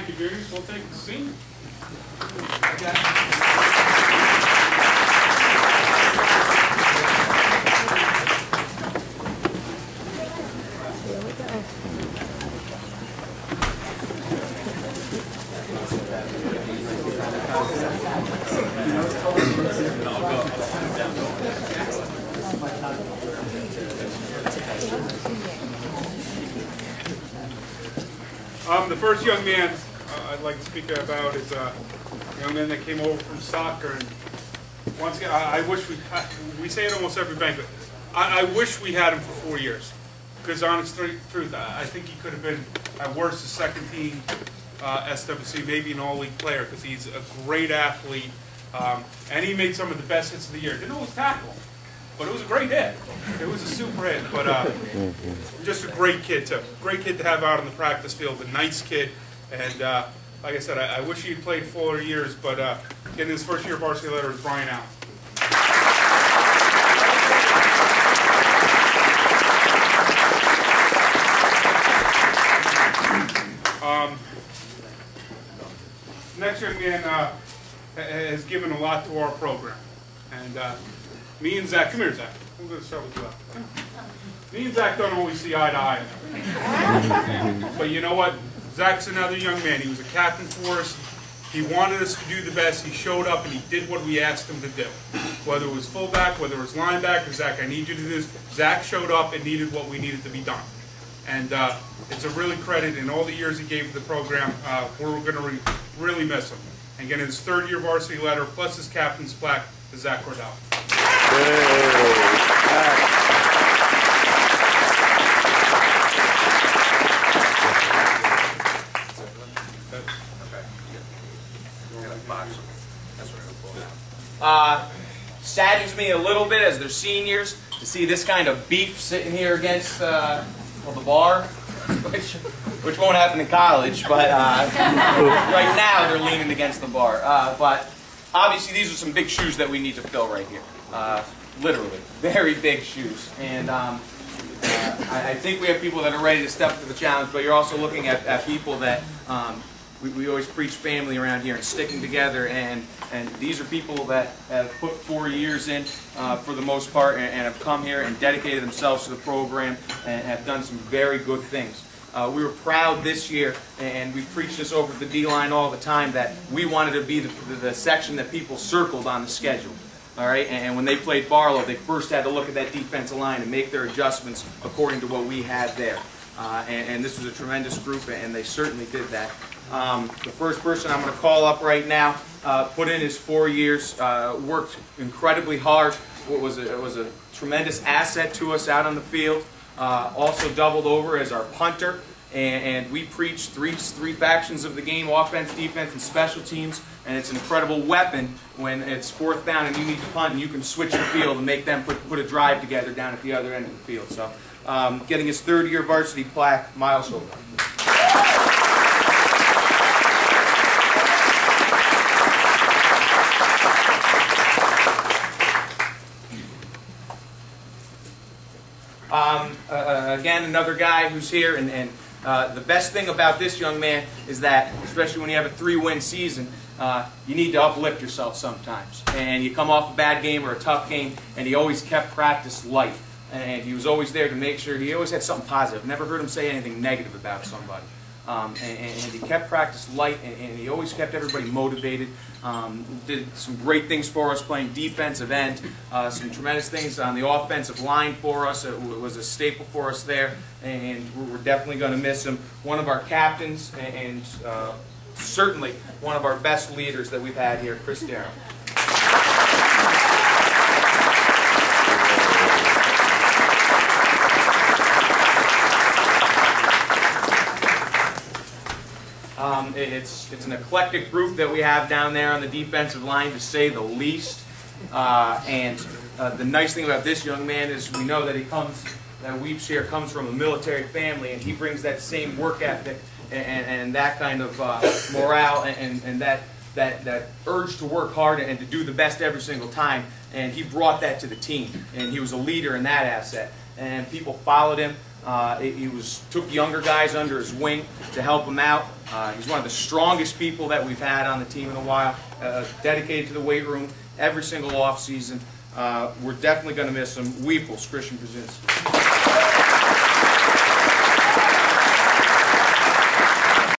Thank you, juniors. We'll take the scene. The first young man I'd like to speak about is a young man that came over from soccer. And once again, I wish we say it almost every banquet. I wish we had him for 4 years. Because honest truth, I think he could have been at worst a second team SWC, maybe an all-league player, because he's a great athlete. And he made some of the best hits of the year. Didn't always tackle, but it was a great hit. It was a super hit, but just a great kid too. Great kid to have out on the practice field, a nice kid. And like I said, I wish he had played 4 years, but getting his first year varsity letter is Brian Allen. Next young man has given a lot to our program. And me and Zach, come here, Zach. I'm going to start with you. Me and Zach don't always see eye to eye. But you know what? Zach's another young man. He was a captain for us. He wanted us to do the best. He showed up and he did what we asked him to do. Whether it was fullback, whether it was linebacker, Zach, I need you to do this. Zach showed up and needed what we needed to be done. And it's a really credit in all the years he gave to the program. We're going to really miss him. And getting his third year varsity letter plus his captain's plaque to Zach Cordell. Saddens me a little bit as they're seniors to see this kind of beef sitting here against well, the bar, which won't happen in college, but right now they're leaning against the bar. But obviously these are some big shoes that we need to fill right here. Literally, very big shoes. And I think we have people that are ready to step up to the challenge, but you're also looking at people that we always preach family around here and sticking together, and these are people that have put 4 years in for the most part and have come here and dedicated themselves to the program and have done some very good things. We were proud this year, and we preach this over the D-line all the time, that we wanted to be the section that people circled on the schedule. All right, and when they played Barlow, they first had to look at that defensive line and make their adjustments according to what we had there. And this was a tremendous group, and they certainly did that. The first person I'm going to call up right now put in his 4 years, worked incredibly hard. It was a tremendous asset to us out on the field. Also doubled over as our punter, and we preach three factions of the game: offense, defense, and special teams. And it's an incredible weapon when it's 4th down and you need to punt, and you can switch the field and make them put a drive together down at the other end of the field. So, getting his 3rd year varsity plaque, Miles Holder. Again, another guy who's here, and the best thing about this young man is that, especially when you have a 3-win season, you need to uplift yourself sometimes. And you come off a bad game or a tough game, and he always kept practice light. And he was always there to make sure, he always had something positive. Never heard him say anything negative about somebody. And he kept practice light, and he always kept everybody motivated. Did some great things for us playing defensive end, some tremendous things on the offensive line for us. It was a staple for us there, and we're definitely going to miss him. One of our captains, and certainly one of our best leaders that we've had here, Chris Darrow. It's an eclectic group that we have down there on the defensive line, to say the least. The nice thing about this young man is we know that that Weeps here comes from a military family, and he brings that same work ethic and that kind of morale and that urge to work hard and to do the best every single time. And he brought that to the team, and he was a leader in that asset. And people followed him. He took younger guys under his wing to help him out, He's one of the strongest people that we've had on the team in a while, dedicated to the weight room every single off season. We're definitely going to miss him. Weeples, Christian Brzezinski.